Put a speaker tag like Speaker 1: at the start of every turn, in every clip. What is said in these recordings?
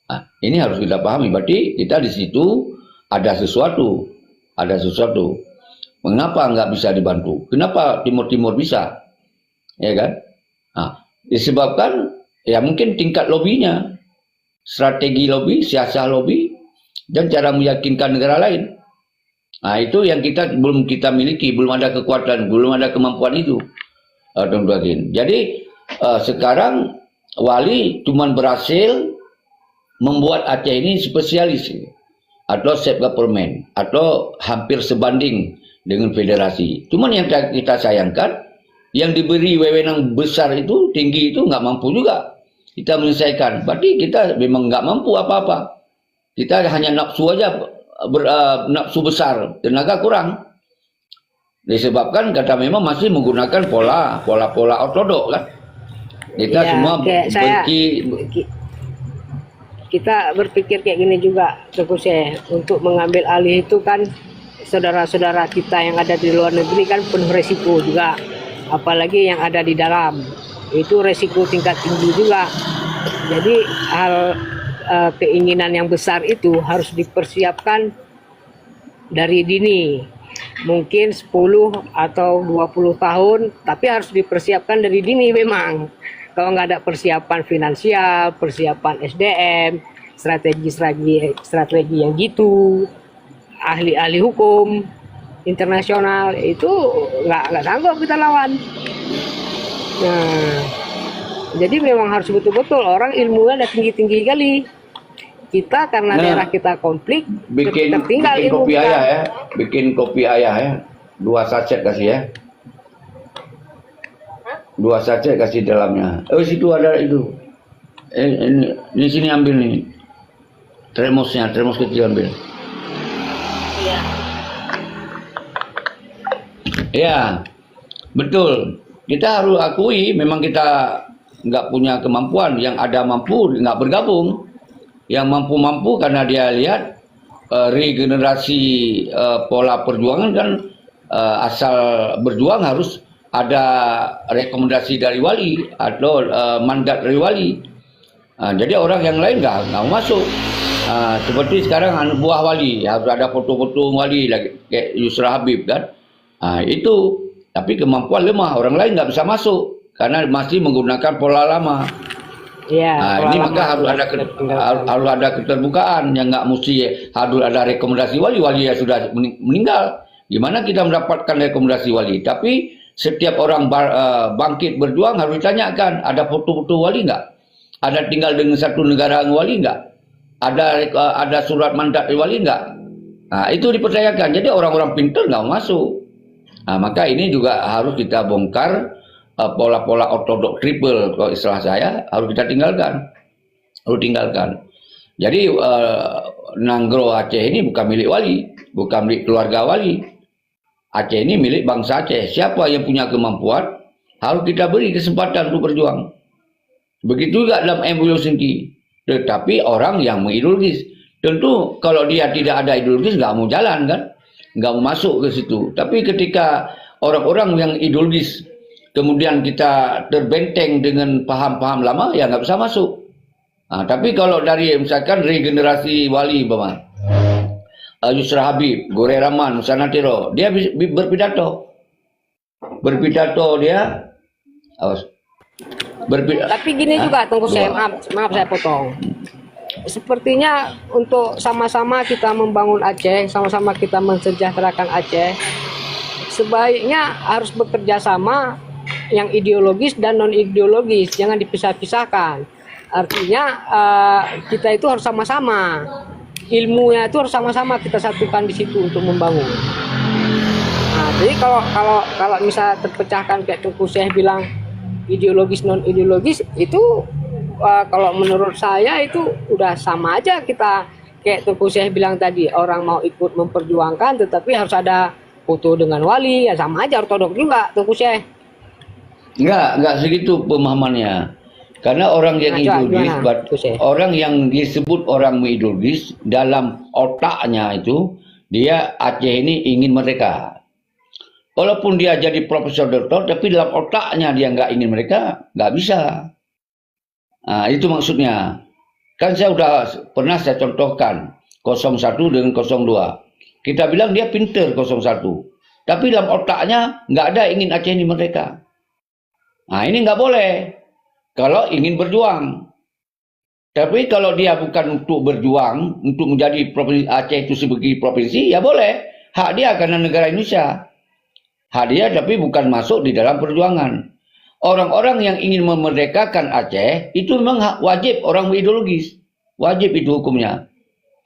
Speaker 1: Nah, ini harus kita pahami. Berarti kita di situ ada sesuatu, ada sesuatu. Mengapa nggak bisa dibantu? Kenapa Timur-Timur bisa? Ya kan? Nah, disebabkan ya mungkin tingkat lobinya, strategi lobi, siasat lobi, dan cara meyakinkan negara lain. Nah, itu yang belum kita miliki, belum ada kekuatan, belum ada kemampuan itu, teman-teman. Jadi sekarang Wali cuma berhasil membuat Aceh ini spesialis atau self government atau hampir sebanding dengan federasi. Cuman yang kita sayangkan, yang diberi wewenang besar itu, tinggi itu nggak mampu juga kita menyelesaikan. Berarti kita memang nggak mampu apa-apa. Kita hanya nafsu aja, nafsu besar, tenaga kurang. Disebabkan kata memang masih menggunakan pola ortodok kan. Kita ya, semua
Speaker 2: kita berpikir kayak gini juga, Teguh Syekh, untuk mengambil alih itu kan saudara-saudara kita yang ada di luar negeri kan penuh resiko juga, apalagi yang ada di dalam itu resiko tingkat tinggi juga. Jadi keinginan yang besar itu harus dipersiapkan dari dini, mungkin 10 atau 20 tahun, tapi harus dipersiapkan dari dini memang. Kalau nggak ada persiapan finansial, persiapan SDM, strategi yang gitu, ahli-ahli hukum internasional itu nggak sanggup kita lawan. Nah, jadi memang harus betul-betul orang ilmunya udah tinggi-tinggi kali. Kita karena daerah kita konflik,
Speaker 1: bikin kopi ayah ya, bikin kopi ayah ya, 2 sachet kasih ya. 2 sachet kasih dalamnya. Situ ada itu. Ini sini ambil nih. Termos kecil ambil. Iya. Ya, betul. Kita harus akui memang kita nggak punya kemampuan. Yang ada mampu nggak bergabung. Yang mampu karena dia lihat regenerasi pola perjuangan kan asal berjuang harus ada rekomendasi dari wali atau mandat dari wali. Jadi orang yang lain nggak mau masuk. Seperti sekarang buah wali harus ada foto-foto wali lagi kayak Yusra Habib kan. Itu tapi kemampuan lemah, orang lain nggak bisa masuk karena masih menggunakan pola lama. Ya, ini maka harus ada keterbukaan yang nggak mesti harus ada rekomendasi wali yang sudah meninggal. Gimana kita mendapatkan rekomendasi wali? Tapi setiap orang bangkit berjuang harus ditanyakan, ada foto-foto wali nggak? Ada tinggal dengan satu negara wali nggak? Ada surat mandat wali nggak? Nah, itu dipercayakan. Jadi orang-orang pintar nggak masuk. Nah, maka ini juga harus kita bongkar pola-pola ortodok triple, kalau istilah saya harus kita tinggalkan. Jadi Nanggro Aceh ini bukan milik wali, bukan milik keluarga wali. Aceh ini milik bangsa Aceh. Siapa yang punya kemampuan harus kita beri kesempatan untuk berjuang. Begitu juga dalam MOU Singki. Tetapi orang yang mengideologis, tentu kalau dia tidak ada ideologis nggak mau jalan kan, nggak mau masuk ke situ. Tapi ketika orang-orang yang ideologis kemudian kita terbenteng dengan paham-paham lama, ya nggak bisa masuk. Tapi kalau dari misalkan regenerasi wali, Yusra Habib, Gore Rahman, Musa Natiro, dia berpidato dia.
Speaker 2: Tapi gini juga, tunggu saya, maaf saya potong. Sepertinya untuk sama-sama kita membangun Aceh, sama-sama kita mensejahterakan Aceh, sebaiknya harus bekerja sama yang ideologis dan non ideologis, jangan dipisah-pisahkan. Artinya kita itu harus sama-sama, ilmunya itu harus sama-sama kita satukan di situ untuk membangun. Nah, jadi kalau misalnya terpecahkan kayak Tengku Syekh bilang ideologis non ideologis itu kalau menurut saya itu udah sama aja. Kita kayak Tengku Syekh bilang tadi, orang mau ikut memperjuangkan tetapi harus ada foto dengan wali, ya sama aja ortodok juga Tengku Syekh.
Speaker 1: Enggak segitu pemahamannya. Karena orang yang ideologis, orang yang disebut orang ideologis, dalam otaknya itu dia Aceh ini ingin merdeka. Walaupun dia jadi profesor doktor, tapi dalam otaknya dia nggak ingin mereka, nggak bisa. Nah, itu maksudnya. Kan saya udah pernah saya contohkan 01 dengan 02. Kita bilang dia pinter 01. Tapi dalam otaknya nggak ada ingin Aceh ini merdeka. Nah ini nggak boleh kalau ingin berjuang. Tapi kalau dia bukan untuk berjuang, untuk menjadi provinsi Aceh itu sebagai provinsi, ya boleh. Hak dia karena negara Indonesia. Hak dia tapi bukan masuk di dalam perjuangan. Orang-orang yang ingin memerdekakan Aceh, itu memang wajib orang ideologis. Wajib itu hukumnya.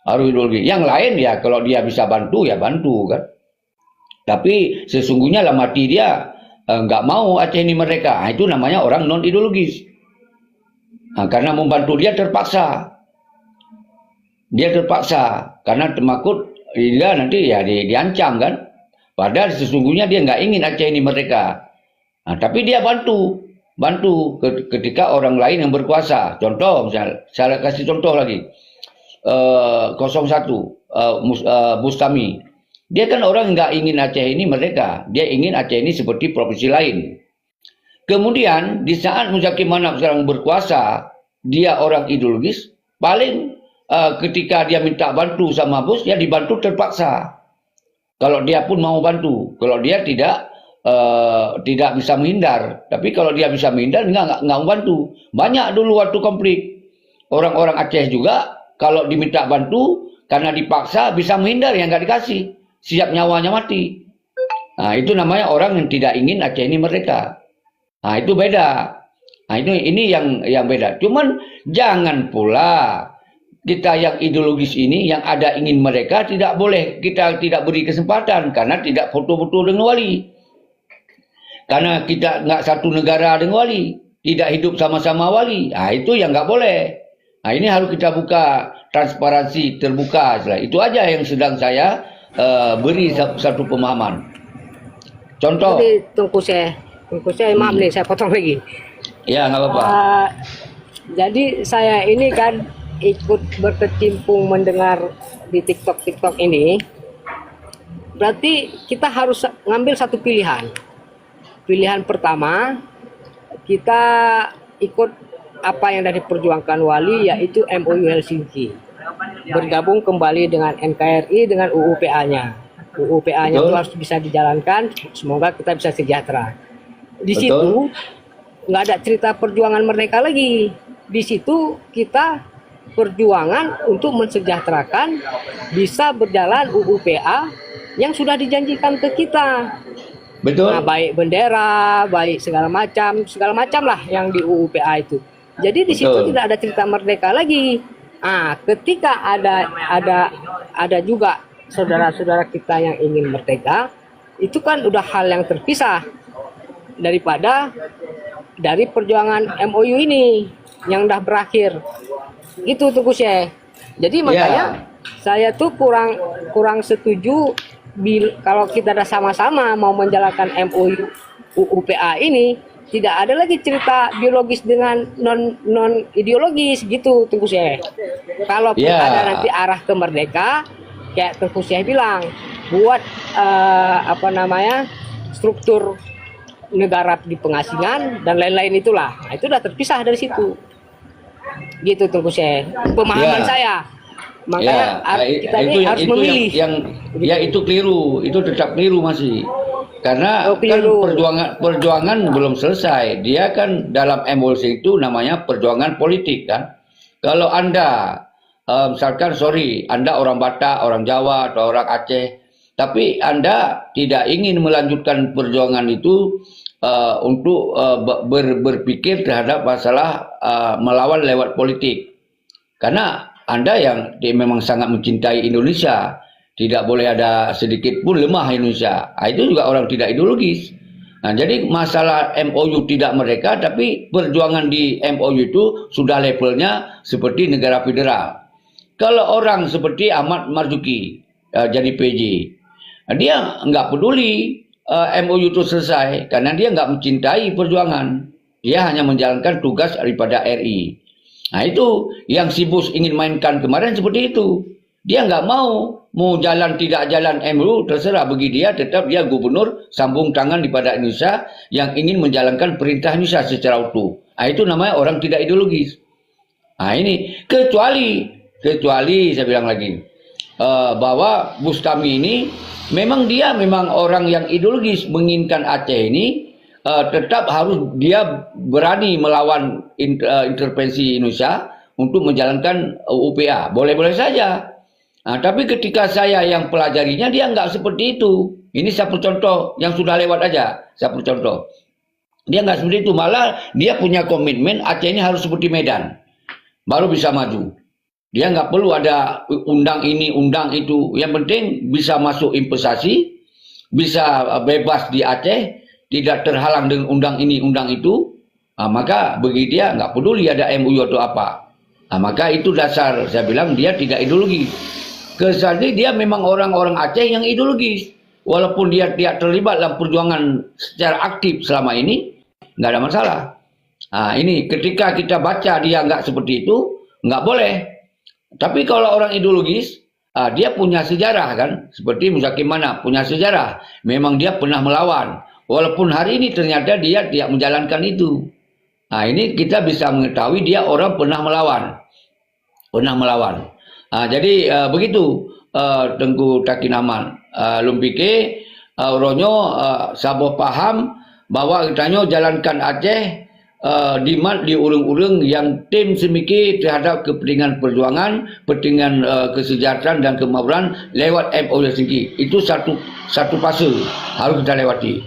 Speaker 1: Harus ideologi. Yang lain ya kalau dia bisa bantu, ya bantu kan. Tapi sesungguhnya dalam hati dia nggak mau Aceh ini merdeka. Nah, itu namanya orang non ideologis. Nah, karena membantu dia terpaksa. Dia terpaksa karena termakut dia nanti ya diancam kan. Padahal sesungguhnya dia nggak ingin Aceh ini merdeka. Nah, tapi dia bantu ketika orang lain yang berkuasa. Contoh misalnya, saya kasih contoh lagi. 01 Bustami. Dia kan orang nggak ingin Aceh ini merdeka. Dia ingin Aceh ini seperti provinsi lain. Kemudian di saat Muzaki Manap sekarang berkuasa, dia orang ideologis, paling ketika dia minta bantu sama bos, ya dibantu terpaksa. Kalau dia pun mau bantu, kalau dia tidak bisa menghindar. Tapi kalau dia bisa menghindar, nggak mau bantu. Banyak dulu waktu konflik orang-orang Aceh juga kalau diminta bantu karena dipaksa bisa menghindar, yang nggak dikasih, siap nyawanya mati. Nah itu namanya orang yang tidak ingin Aceh ini merdeka. Nah itu beda. Nah ini yang beda. Cuman jangan pula kita yang ideologis ini yang ada ingin mereka tidak boleh kita tidak beri kesempatan karena tidak foto-foto dengan wali. Karena kita nggak satu negara dengan wali, tidak hidup sama-sama wali. Nah itu yang nggak boleh. Nah ini harus kita buka transparansi terbuka. Itu aja yang sedang saya beri satu pemahaman. Contoh.
Speaker 2: Jadi tunggu saya maaf nih, saya potong lagi.
Speaker 1: Ya, nggak apa-apa.
Speaker 2: Jadi saya ini kan ikut berkecimpung mendengar di TikTok ini. Berarti kita harus ngambil satu pilihan. Pilihan pertama, kita ikut apa yang sudah diperjuangkan Wali, yaitu MOU Helsinki. Bergabung kembali dengan NKRI dengan UU-PA-nya. UU-PA-nya itu harus bisa dijalankan, semoga kita bisa sejahtera. Di situ nggak ada cerita perjuangan merdeka lagi. Di situ kita perjuangan untuk mensejahterakan bisa berjalan UU-PA yang sudah dijanjikan ke kita.
Speaker 1: Betul.
Speaker 2: Nah, baik bendera, baik segala macam lah yang di UU-PA itu. Jadi di situ tidak ada cerita merdeka lagi. Ah, ketika ada juga saudara-saudara kita yang ingin merdeka, itu kan udah hal yang terpisah daripada dari perjuangan MOU ini yang udah berakhir. Gitu tuh Kusye. Jadi makanya saya tuh kurang setuju kalau kita ada sama-sama mau menjalankan MOU UU-PA ini, tidak ada lagi cerita biologis dengan non ideologis gitu Tengku Syekh. Kalau ada nanti arah ke merdeka, kayak Tengku Syekh bilang, buat struktur negara di pengasingan dan lain-lain itulah. Nah, itu udah terpisah dari situ. Gitu Tengku Syekh. Pemahaman saya. Makanya kita ini harus memilih.
Speaker 1: Itu keliru, itu tetap keliru masih. Karena kan perjuangan belum selesai. Dia kan dalam MOU itu namanya perjuangan politik kan. Kalau Anda misalkan Anda orang Batak, orang Jawa atau orang Aceh, tapi Anda tidak ingin melanjutkan perjuangan itu untuk berpikir terhadap masalah melawan lewat politik. Karena Anda yang memang sangat mencintai Indonesia, tidak boleh ada sedikit pun lemah Indonesia. Itu juga orang tidak ideologis. Nah, jadi masalah MOU tidak mereka, tapi perjuangan di MOU itu sudah levelnya seperti negara federal. Kalau orang seperti Ahmad Marzuki jadi PJ, dia nggak peduli MOU itu selesai karena dia nggak mencintai perjuangan. Dia hanya menjalankan tugas daripada RI. Nah itu yang si Bush ingin mainkan kemarin seperti itu. Dia nggak mau jalan tidak jalan MOU terserah bagi dia, tetap dia gubernur sambung tangan daripada Indonesia yang ingin menjalankan perintah Indonesia secara utuh. Nah, itu namanya orang tidak ideologis. Nah ini kecuali saya bilang lagi bahwa Bustami ini memang orang yang ideologis menginginkan Aceh ini tetap harus dia berani melawan intervensi Indonesia untuk menjalankan UPA. Boleh-boleh saja. Nah, tapi ketika saya yang pelajarinya dia nggak seperti itu. Ini satu contoh yang sudah lewat aja. Satu contoh. Dia nggak seperti itu. Malah dia punya komitmen Aceh ini harus seperti Medan. Baru bisa maju. Dia nggak perlu ada undang ini, undang itu. Yang penting bisa masuk investasi, bisa bebas di Aceh, tidak terhalang dengan undang ini, undang itu. Nah, maka bagi dia nggak peduli ada MUU atau apa. Nah, maka itu dasar saya bilang dia tidak ideologis. Kesannya dia memang orang-orang Aceh yang ideologis. Walaupun dia tidak terlibat dalam perjuangan secara aktif selama ini, nggak ada masalah. Nah, ini ketika kita baca dia nggak seperti itu, nggak boleh. Tapi kalau orang ideologis, dia punya sejarah kan, seperti Muzakim Manaf punya sejarah. Memang dia pernah melawan. Walaupun hari ini ternyata dia tidak menjalankan itu. Nah, ini kita bisa mengetahui dia orang pernah melawan. Jadi begitu Tengku Takinaman. Lumpike Ronyo Sabo paham bahwa kitanya jalankan Aceh di urung-urung yang tim semiki terhadap kepentingan perjuangan, kepentingan kesejahteraan dan kemakmuran lewat MOU Helsinki. Itu satu fase harus kita lewati.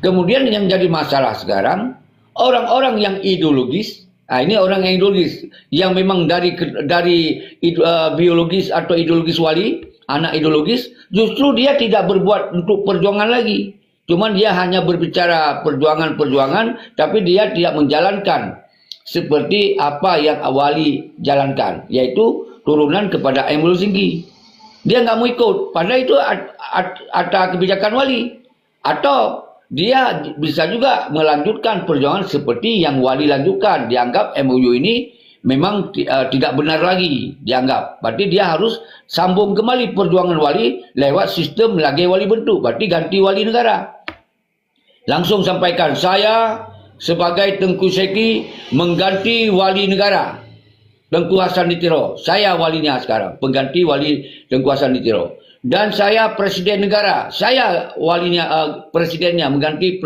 Speaker 1: Kemudian yang jadi masalah sekarang orang-orang yang ideologis. Nah, ini orang yang ideologis yang memang dari biologis atau ideologis wali, anak ideologis, justru dia tidak berbuat untuk perjuangan lagi. Cuman dia hanya berbicara perjuangan, tapi dia tidak menjalankan seperti apa yang wali jalankan, yaitu turunan kepada MUU Helsinki. Dia nggak mau ikut, padahal itu ada kebijakan wali. Atau dia bisa juga melanjutkan perjuangan seperti yang wali lanjutkan. Dianggap MOU ini memang tidak benar lagi dianggap. Berarti dia harus sambung kembali perjuangan wali lewat sistem lagi wali bentuk. Berarti ganti wali negara. Langsung sampaikan, saya sebagai Tengku Seki mengganti wali negara. Tengku Hasan Nitiro. Saya walinya sekarang. Pengganti wali Tengku Hasan Nitiro. Dan saya presiden negara, saya walinya presidennya mengganti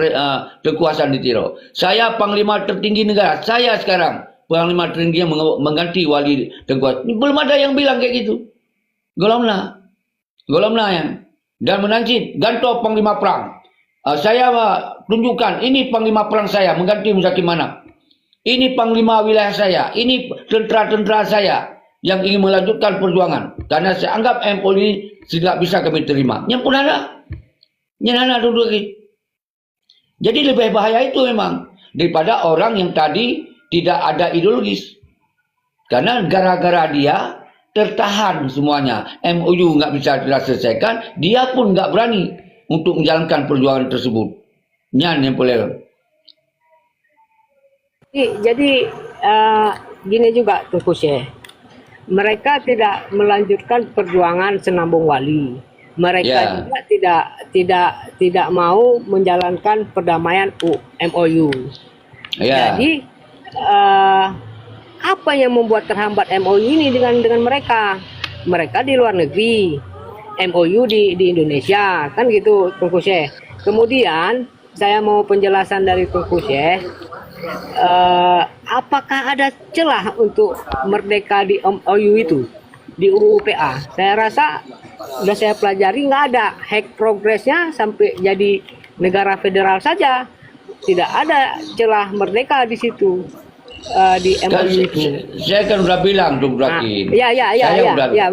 Speaker 1: Tengku Hasan Nitiro. Saya panglima tertinggi negara, saya sekarang panglima tertinggi yang mengganti wali Tengku Hasan. Belum ada yang bilang kayak gitu. Golamna yang dan menancit ganto panglima perang. Saya tunjukkan ini panglima perang saya mengganti Muzakim Manaf. Ini panglima wilayah saya, ini tentara-tentara saya yang ingin melanjutkan perjuangan. Karena saya anggap MOU ini tidak bisa kami terima. Yang pun ada. Duduk lagi. Jadi lebih bahaya itu memang. Daripada orang yang tadi tidak ada ideologis. Karena gara-gara dia tertahan semuanya. MOU nggak bisa diselesaikan. Dia pun nggak berani untuk menjalankan perjuangan tersebut. Nyan yang boleh.
Speaker 2: Jadi gini juga Tengku Syekh. Mereka tidak melanjutkan perjuangan senambung wali. Mereka juga tidak mau menjalankan perdamaian MOU. Jadi apa yang membuat terhambat MOU ini dengan mereka? Mereka di luar negeri, MOU di Indonesia, kan gitu Tengku Syekh. Kemudian saya mau penjelasan dari Tengku Syekh. Apakah ada celah untuk merdeka di MOU itu di UU PA? Saya rasa sudah saya pelajari nggak ada hack progresnya sampai jadi negara federal saja, tidak ada celah merdeka di situ di MOU itu.
Speaker 1: Saya kan udah bilang tuh Brakin.
Speaker 2: Ya,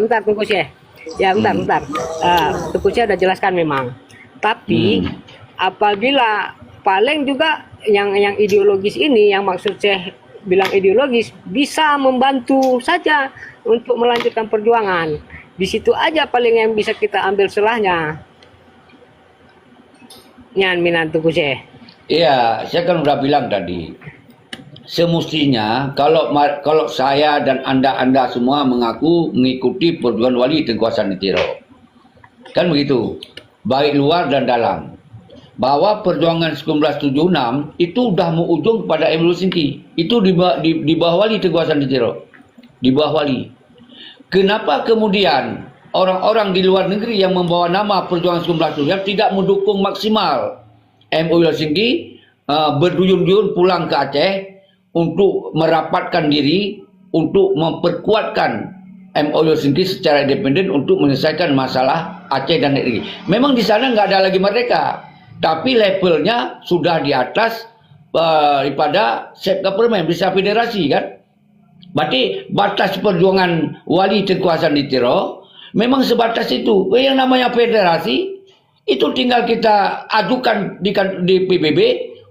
Speaker 2: bentar Tengku Syekh. Ya bentar. Tengku Syekh udah jelaskan memang. Tapi apabila paling juga yang ideologis ini, yang maksud saya bilang ideologis, bisa membantu saja untuk melanjutkan perjuangan. Di situ aja paling yang bisa kita ambil celahnya. Nyan Minan Tengku Syekh. Iya,
Speaker 1: saya kan udah bilang tadi. Semestinya kalau saya dan anda semua mengaku mengikuti perjuangan wali Tengku Hasan Nitiro. Kan begitu. Baik luar dan dalam. Bahwa perjuangan 1976 itu sudah mengujung pada MOU Helsinki. Itu di bawah wali Tengku Hasan Nitiro. di bawah wali. Kenapa kemudian orang-orang di luar negeri yang membawa nama Perjuangan 19 tidak mendukung maksimal MOU Helsinki, berduyun-duyun pulang ke Aceh untuk merapatkan diri, untuk memperkuatkan MOU Helsinki secara independen untuk menyelesaikan masalah Aceh dan negeri. Memang di sana nggak ada lagi merdeka, tapi levelnya sudah di atas daripada self government, bisa federasi kan. Berarti batas perjuangan wali Tengku Hasan Ditiro memang sebatas itu. Yang namanya federasi itu tinggal kita ajukan di PBB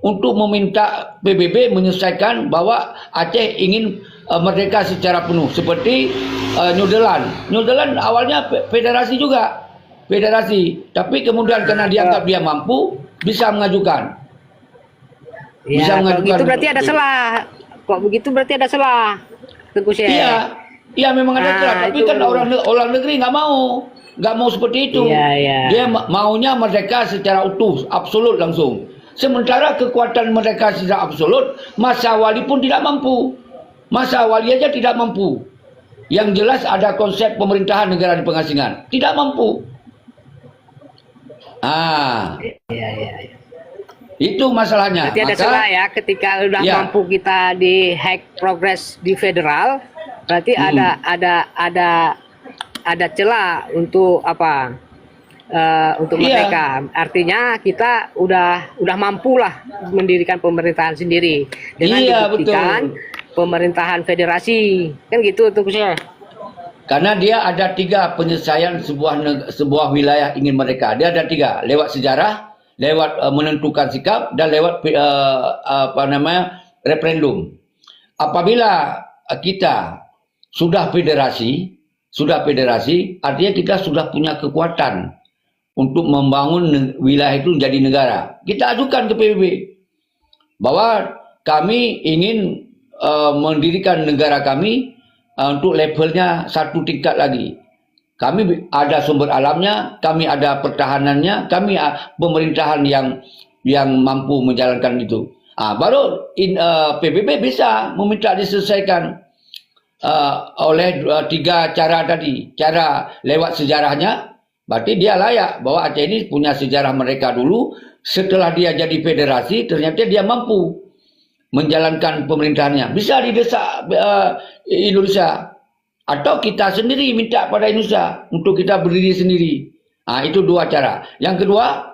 Speaker 1: untuk meminta PBB menyelesaikan bahwa Aceh ingin merdeka secara penuh seperti New Zealand. New Zealand awalnya federasi juga, federasi, tapi kemudian karena dianggap dia mampu bisa mengajukan.
Speaker 2: Ya, kalau gitu berarti ada celah. Kok begitu berarti ada celah. Tengku Syekh.
Speaker 1: Iya, iya memang ada celah. Tapi kan orang negeri nggak mau seperti itu.
Speaker 2: Iya.
Speaker 1: Dia maunya merdeka secara utuh, absolut langsung. Sementara kekuatan mereka secara absolut, masa wali pun tidak mampu. Masa wali aja tidak mampu. Yang jelas ada konsep pemerintahan negara di pengasingan. Tidak mampu.
Speaker 2: Iya.
Speaker 1: Itu masalahnya.
Speaker 2: Berarti ada celah ya, ketika udah mampu kita di hack progres di federal, berarti ada celah untuk apa? Untuk merdeka. Artinya kita udah mampu lah mendirikan pemerintahan sendiri dengan dibuktikan pemerintahan federasi, kan gitu tuh Syekh.
Speaker 1: Karena dia ada 3 penyelesaian sebuah wilayah ingin merdeka. Dia ada 3, lewat sejarah, lewat menentukan sikap, dan lewat referendum. Apabila kita sudah federasi, artinya kita sudah punya kekuatan untuk membangun wilayah itu menjadi negara. Kita ajukan ke PBB bahwa kami ingin mendirikan negara kami untuk levelnya 1 tingkat lagi. Kami ada sumber alamnya, kami ada pertahanannya, kami pemerintahan yang mampu menjalankan itu. Baru PBB bisa meminta diselesaikan oleh 3 cara tadi. Cara lewat sejarahnya, berarti dia layak bahwa Aceh ini punya sejarah mereka dulu. Setelah dia jadi federasi, ternyata dia mampu menjalankan pemerintahannya. Bisa didesak Indonesia. Atau kita sendiri minta pada Indonesia untuk kita berdiri sendiri. Itu 2 cara. Yang kedua,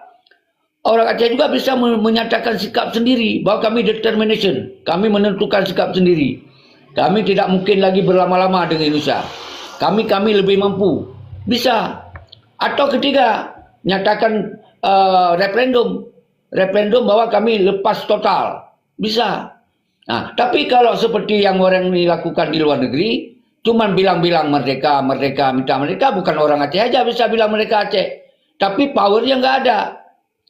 Speaker 1: orang Aceh juga bisa menyatakan sikap sendiri bahwa kami determination. Kami menentukan sikap sendiri. Kami tidak mungkin lagi berlama-lama dengan Indonesia. Kami lebih mampu. Bisa. Atau ketiga, nyatakan referendum. Referendum bahwa kami lepas total. Bisa. Tapi kalau seperti yang orang ini lakukan di luar negeri, cuman bilang-bilang merdeka, minta merdeka, bukan orang Aceh aja bisa bilang merdeka Aceh. Tapi powernya nggak ada.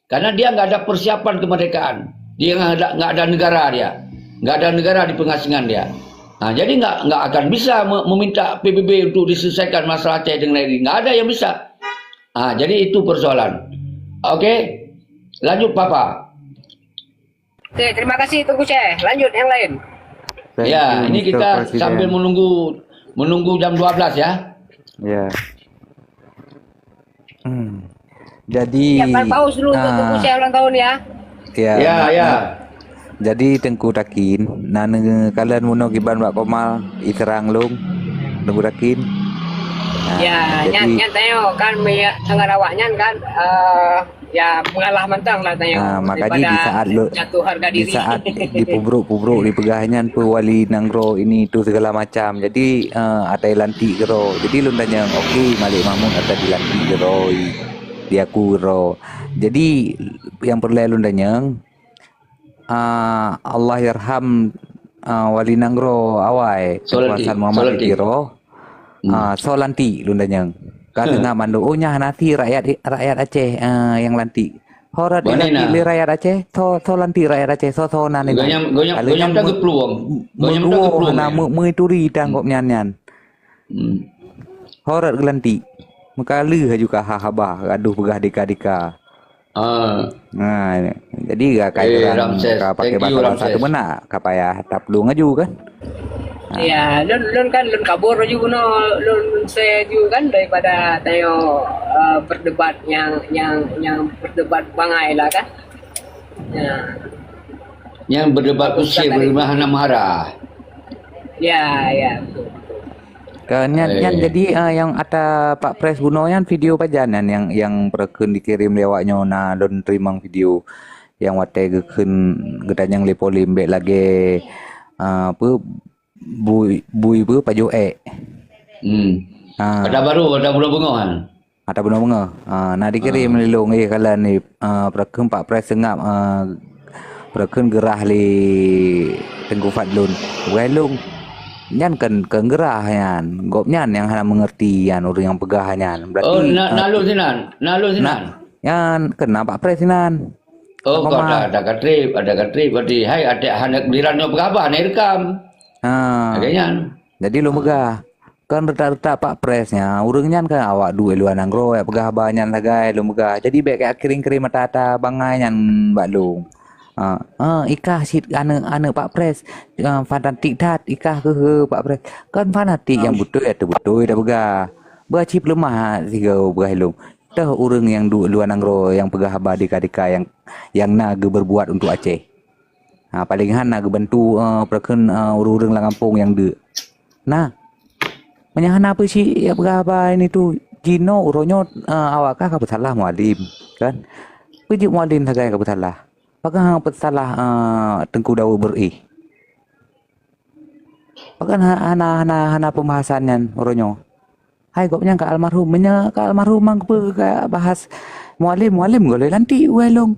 Speaker 1: Karena dia nggak ada persiapan kemerdekaan. Dia nggak ada negara dia. Nggak ada negara di pengasingan dia. Jadi nggak akan bisa meminta PBB untuk diselesaikan masalah Aceh dengan lain. Nggak ada yang bisa. Jadi itu persoalan. Oke, lanjut Papa.
Speaker 2: Oke, terima kasih Tengku Syekh. Lanjut yang lain.
Speaker 1: Ya, ini kita sambil menunggu jam 12 ya.
Speaker 3: Ya. Jadi
Speaker 2: Pak paus dulu untuk Tengku Syekh ulang tahun ya.
Speaker 1: Ya.
Speaker 3: Jadi Tengku Takin, kalian mau giban Mbak Komal iterang lung Tengku Takin.
Speaker 2: Nyan tayo kan sangat awaknya kan ya mengalah mentang lah tayo.
Speaker 3: Makanya di saat
Speaker 2: jatuh harga diri.
Speaker 3: Di saat dipubruk pegahannya wali nanggro ini itu segala macam. Jadi ada lanti gero. Jadi lu tanya oke, Malik Mahmud ada di lanti gero. Dia kuro. Jadi yang perlu lu tanya Allah yarham wali nanggro awai kekuasaan Muhammad Giro. Lanti lundanya kan tengah mandu nanti rakyat Aceh yang lanti horat lanti rakyat Aceh to lanti rakyat Aceh so nane
Speaker 1: gonyam tak peluang
Speaker 3: mengituri tanggap nyan horat lanti maka lu juga hahabah aduh begah dika jadi gak kayak orang pakai bahasa satu mana kapaya tap lu ngaju kan
Speaker 2: Ya, lun kan lun kabur juga no, lun saya juga kan daripada tengok berdebat yang berdebat bangai lah kan. Ya.
Speaker 1: Yang berdebat kusir bermahan marah.
Speaker 2: Ya.
Speaker 3: Kan jadi yang ada Pak Pres Buno yang video pajanan yang berken dikirim lewatnya na don terimang video yang wate geken gedan yang lepolim be lagi apa bui paju
Speaker 1: Ada bulan bengohan.
Speaker 3: ada bunga nah dikirim lilung kala ni berken Pak Pres sengap berken gerah li Tengku Fadlun welung nyan kan gerah yan gop nyan yang hana mengerti yan orang yang pegah yan berarti
Speaker 1: nalu sinan
Speaker 3: yan kena Pak Pres sinan
Speaker 1: kau ada katrip berarti hai ada hana diranyo pegabah ni rekam agaknya
Speaker 3: jadi lu megah kan reta-reta Pak Presnya urang nyan kan awak duwe luan anggro ya pegah banyan lagai lu megah jadi baik kayak kering-kering mata bangai nyan mbak lu ikah sit ane Pak Pres fanatik dat ikah ke Pak Pres kan fanatik yang betul ya betul dah begah bercip lemah tiga begah lu dah urang yang luan anggro yang pegah dika yang naga berbuat untuk Aceh paling han naga bantu perken urang langampung yang de nah menyahan apa sih ya pegah ini tuh Jino uronyo awakah ka bersalah mualim kan puji mualim sagai ka bersalah pakai bersalah Tengku Dawu beri. Pakai hana pembahasannya oronyo. Hai gopnya ke almarhum, mang ke bahas mualim goleh nanti welong.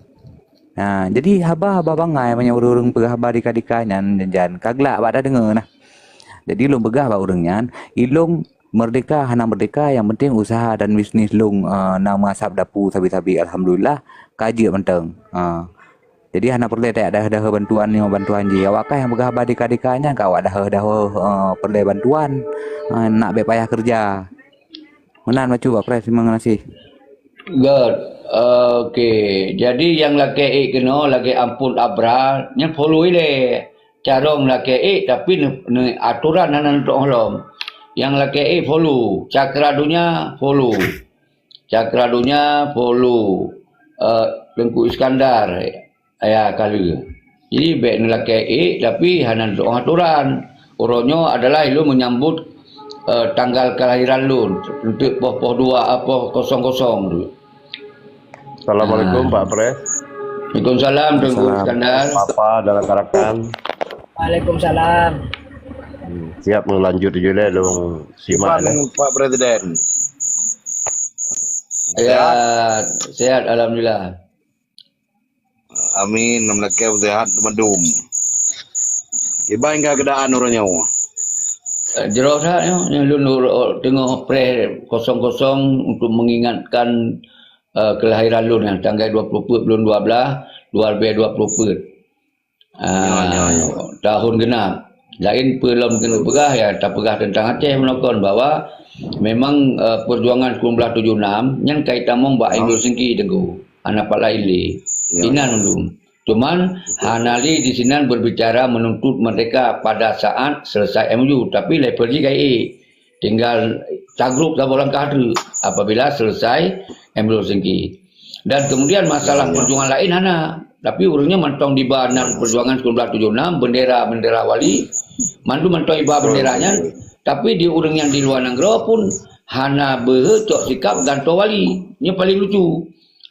Speaker 3: Nah, jadi haba bangai banyak urang pegah dika jangan kaglak pada denger nah. Jadi lu begah ba urangnya, ilung merdeka yang penting usaha dan bisnis lung nama sabdapu sabi-sabi alhamdulillah kaji menteng. Jadi hana perlu ada bantuan je awakah yang begah dika-dikanya kau ada perlu bantuan nak be payah kerja menan macu Pak Pres terima kasih
Speaker 1: good okey jadi yang laki kena lagi ampun abra nya follow ile carong laki tapi ne aturan anan untuk holom yang laki follow cakradunya follow Tengku Iskandar ya kali. Jadi baik nilai tapi hanya untuk aturan. Uronyo adalah lu menyambut tanggal kelahiran lu untuk poh 2 apa 00 tu.
Speaker 4: Assalamualaikum Pak Pres.
Speaker 1: Waalaikumsalam Tengku Iskandar.
Speaker 4: Apa dalam karakan?
Speaker 2: Waalaikumsalam.
Speaker 4: Siap melanjut juga lu simak
Speaker 5: Pak Presiden.
Speaker 1: Ya, sehat alhamdulillah.
Speaker 5: Amin, namlake sehat medum. Iba hingga kedaan orangnya.
Speaker 1: Jero yang lu tengok pre 00 untuk mengingatkan kelahiran lu yang tanggal 20 bulan 12 2020. Tahun genap. Lain belum kena pegah ya, tak pegah tentang Aceh melakukan bahwa memang perjuangan 1976 yang kaitan mong ba Indo Singki Teguh anak Palaili. Inan dulu. Cuman Hanali di sini berbicara menuntut mereka pada saat selesai MU, tapi levelnya kayak tinggal tagruk dan bolang kader apabila selesai MU Singki. Dan kemudian masalah perjuangan lain tapi urungnya mentong di banan perjuangan 1976 bendera wali, mandu mentong iba benderanya, tapi di urung yang di luar negara pun hana bercok sikap ganto wali, ini paling lucu.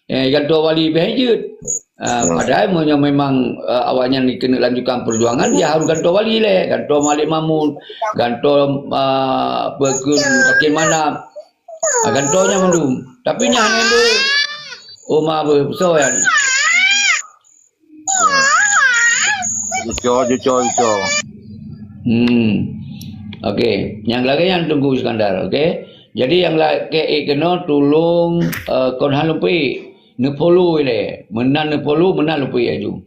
Speaker 1: Ganto wali behajut. Padahal memang awalnya kena lanjutkan perjuangan dia harus ganto wali ganto Malik Mahmud, ganto bagaimana gantonya mendum. Tapi nya hanya itu Umar bersoyan.
Speaker 5: Cuco.
Speaker 1: Okey, yang lagi yang tunggu Iskandar, okey. Jadi yang lagi kena tolong kon halupi ne follow ile menan ne follow menan lupi aju